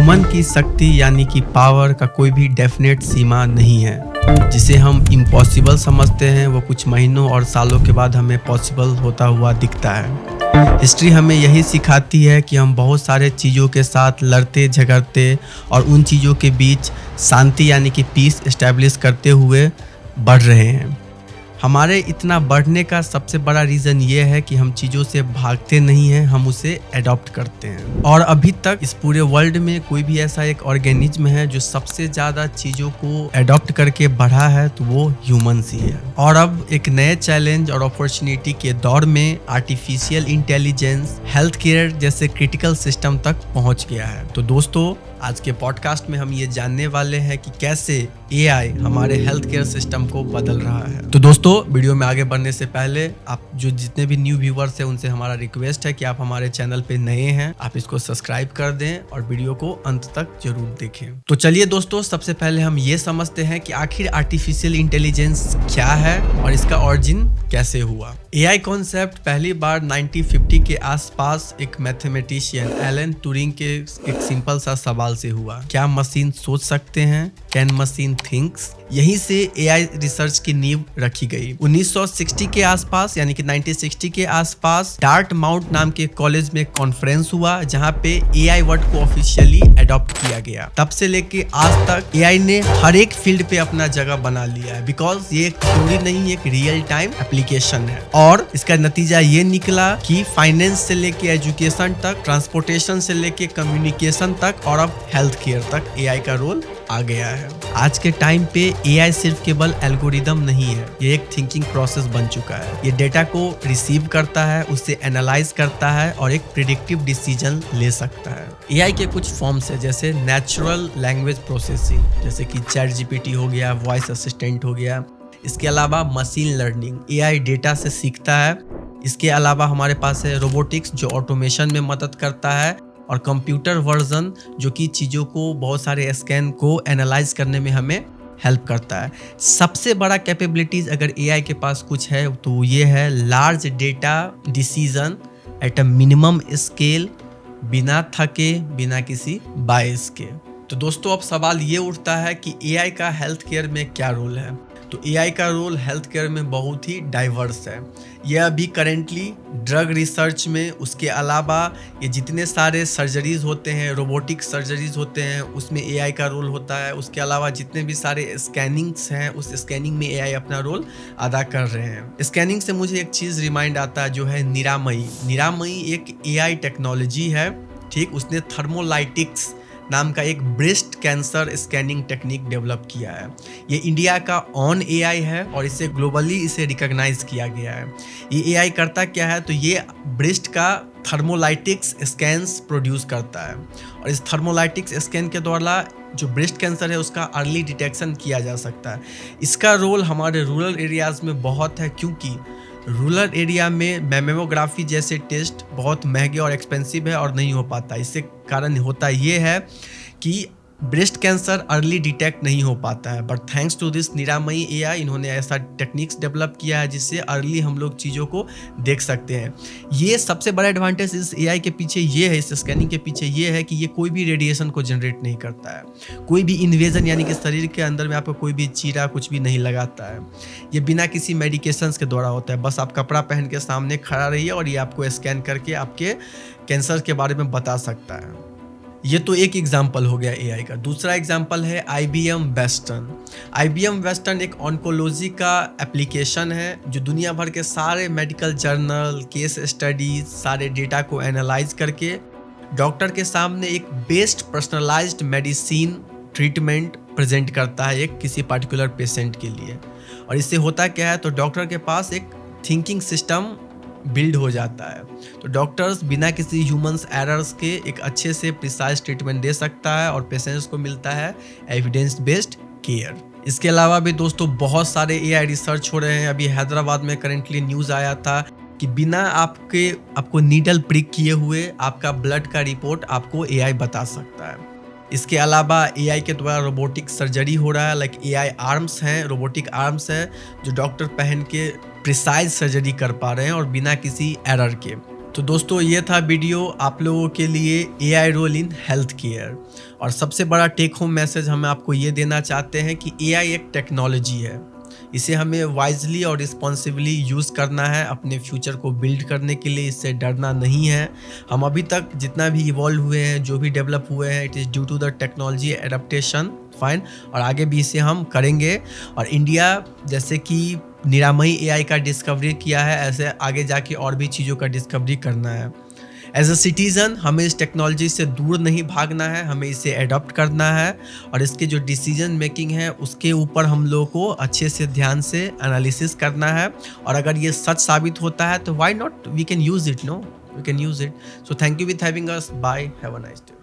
Human की शक्ति यानी कि पावर का कोई भी डेफिनेट सीमा नहीं है। जिसे हम इम्पॉसिबल समझते हैं वो कुछ महीनों और सालों के बाद हमें पॉसिबल होता हुआ दिखता है। हिस्ट्री हमें यही सिखाती है कि हम बहुत सारे चीज़ों के साथ लड़ते झगड़ते और उन चीज़ों के बीच शांति यानी कि पीस इस्टेब्लिश करते हुए बढ़ रहे हैं। हमारे इतना बढ़ने का सबसे बड़ा रीज़न ये है कि हम चीज़ों से भागते नहीं हैं, हम उसे एडॉप्ट करते हैं। और अभी तक इस पूरे वर्ल्ड में कोई भी ऐसा एक ऑर्गेनिज्म है जो सबसे ज़्यादा चीज़ों को एडॉप्ट करके बढ़ा है तो वो ह्यूमंस ही है। और अब एक नए चैलेंज और अपॉर्चुनिटी के दौर में आर्टिफिशियल इंटेलिजेंस हेल्थ केयर जैसे क्रिटिकल सिस्टम तक पहुँच गया है। तो दोस्तों, आज के पॉडकास्ट में हम ये जानने वाले हैं कि कैसे एआई हमारे हेल्थ केयर सिस्टम को बदल रहा है। तो दोस्तों, वीडियो में आगे बढ़ने से पहले आप जो जितने भी न्यू व्यूवर्स हैं उनसे हमारा रिक्वेस्ट है कि आप हमारे चैनल पे नए हैं, आप इसको सब्सक्राइब कर दें और वीडियो को अंत तक जरूर देखें। तो चलिए दोस्तों, सबसे पहले हम ये समझते हैं कि आखिर आर्टिफिशियल इंटेलिजेंस क्या है और इसका ऑरिजिन कैसे हुआ। एआई कॉन्सेप्ट पहली बार 1950 के आसपास एक मैथमेटिशियन एलन ट्यूरिंग के एक सिंपल सा सवाल से हुआ, क्या मशीन सोच सकते हैं? Can machine thinks? यहीं से एआई रिसर्च की नींव रखी गई। 1960 के आसपास यानी कि 1960 के आसपास डार्टमाउथ नाम के कॉलेज में कॉन्फ्रेंस हुआ जहां पे एआई वर्ड को ऑफिशियली अडॉप्ट किया गया। तब से लेके आज तक एआई ने हर एक फील्ड पे अपना जगह बना लिया है, बिकॉज ये एक थ्योरी नहीं, एक रियल टाइम एप्लीकेशन है। और इसका नतीजा ये निकला कि फाइनेंस से लेके एजुकेशन तक, ट्रांसपोर्टेशन से लेके कम्युनिकेशन तक और अब हेल्थ केयर तक एआई का रोल आ गया है। आज के टाइम पे एआई सिर्फ केवल एल्गोरिदम नहीं है, ये एक थिंकिंग प्रोसेस बन चुका है। ये डेटा को रिसीव करता है, उसे एनालाइज करता है और एक प्रिडिक्टिव डिसीजन ले सकता है। एआई के कुछ फॉर्म्स है जैसे नेचुरल लैंग्वेज प्रोसेसिंग, जैसे कि चैट जीपीटी हो गया, वॉइस असिस्टेंट हो गया। इसके अलावा मशीन लर्निंग, एआई डेटा से सीखता है। इसके अलावा हमारे पास है रोबोटिक्स जो ऑटोमेशन में मदद करता है, और कंप्यूटर वर्जन जो कि चीज़ों को बहुत सारे स्कैन को एनालाइज करने में हमें हेल्प करता है। सबसे बड़ा कैपेबिलिटीज़ अगर एआई के पास कुछ है तो ये है large data decision at a minimum scale, बिना थके, बिना किसी बायस के। तो दोस्तों, अब सवाल ये उठता है कि एआई का हेल्थ केयर में क्या रोल है। तो एआई का रोल हेल्थ केयर में बहुत ही डाइवर्स है। यह अभी करेंटली ड्रग रिसर्च में, उसके अलावा ये जितने सारे सर्जरीज होते हैं, रोबोटिक सर्जरीज होते हैं, उसमें एआई का रोल होता है। उसके अलावा जितने भी सारे स्कैनिंग्स हैं, उस स्कैनिंग में एआई अपना रोल अदा कर रहे हैं। स्कैनिंग से मुझे एक चीज़ रिमाइंड आता है जो है निरामयी। निरामयी एक एआई टेक्नोलॉजी है, ठीक। उसने थर्मोलाइटिक्स नाम का एक breast cancer scanning technique develop किया है। ये इंडिया का ऑन एआई है और इसे ग्लोबली इसे रिकॉग्नाइज किया गया है। ये एआई करता क्या है, तो ये ब्रेस्ट का थर्मोलाइटिक्स स्कैन्स प्रोड्यूस करता है और इस थर्मोलाइटिक्स स्कैन के द्वारा जो ब्रेस्ट कैंसर है उसका अर्ली डिटेक्शन किया जा सकता है। इसका रोल हमारे रूरल एरियाज़ में बहुत है, क्योंकि रूरल एरिया में मैमोग्राफी जैसे टेस्ट बहुत महंगे और एक्सपेंसिव है और नहीं हो पाता। इससे कारण होता ये है कि ब्रेस्ट कैंसर अर्ली डिटेक्ट नहीं हो पाता है। But thanks to this Niramai AI, इन्होंने ऐसा टेक्निक्स डेवलप किया है जिससे अर्ली हम लोग चीज़ों को देख सकते हैं। ये सबसे बड़ा एडवांटेज इस एआई के पीछे ये है, इस स्कैनिंग के पीछे ये है कि ये कोई भी रेडिएशन को जनरेट नहीं करता है। कोई भी इन्वेजन यानी कि शरीर के अंदर में आपको कोई भी चीरा कुछ भी नहीं लगाता है। ये बिना किसी मेडिकेशंस के द्वारा होता है। बस आप कपड़ा पहन के सामने खड़ा रहिए और ये आपको स्कैन करके आपके कैंसर के बारे में बता सकता है। ये तो एक एग्जाम्पल हो गया एआई का। दूसरा एग्जाम्पल है IBM वेस्टर्न। IBM वेस्टर्न एक ऑन्कोलॉजी का एप्लीकेशन है जो दुनिया भर के सारे मेडिकल जर्नल, केस स्टडीज, सारे डेटा को एनालाइज करके डॉक्टर के सामने एक best personalised medicine treatment present करता है एक किसी पर्टिकुलर पेशेंट के लिए। और इससे होता क्या है, तो डॉक्टर के पास एक थिंकिंग सिस्टम बिल्ड हो जाता है। तो डॉक्टर्स बिना किसी ह्यूमंस एरर्स के एक अच्छे से प्रिसाइज ट्रीटमेंट दे सकता है और पेशेंट्स को मिलता है एविडेंस बेस्ड केयर। इसके अलावा भी दोस्तों बहुत सारे एआई रिसर्च हो रहे हैं। अभी हैदराबाद में करेंटली न्यूज़ आया था कि बिना आपको नीडल प्रिक किए हुए आपका ब्लड का रिपोर्ट आपको एआई बता सकता है। इसके अलावा एआई के द्वारा रोबोटिक सर्जरी हो रहा है, लाइक एआई आर्म्स हैं, रोबोटिक आर्म्स हैं जो डॉक्टर पहन के प्रिसाइज सर्जरी कर पा रहे हैं और बिना किसी एरर के। तो दोस्तों ये था वीडियो आप लोगों के लिए AI role in health care. और सबसे बड़ा टेक होम मैसेज हम आपको ये देना चाहते हैं कि एआई एक टेक्नोलॉजी है, इसे हमें वाइजली और रिस्पॉन्सिबली यूज़ करना है अपने फ्यूचर को बिल्ड करने के लिए। इससे डरना नहीं है। हम अभी तक जितना भी इवॉल्व हुए हैं, जो भी डेवलप हुए हैं, it is due to the technology adaptation, fine. और आगे भी इसे हम करेंगे। और इंडिया जैसे कि निरामयी एआई का डिस्कवरी किया है, ऐसे आगे जाके और भी चीज़ों का डिस्कवरी करना है। एज अ सिटीज़न हमें इस टेक्नोलॉजी से दूर नहीं भागना है, हमें इसे अडॉप्ट करना है और इसके जो डिसीजन मेकिंग है उसके ऊपर हम लोगों को अच्छे से ध्यान से एनालिसिस करना है। और अगर ये सच साबित होता है तो why not, we can use it, no, we can use it. So thank you with having us, bye, have a nice day.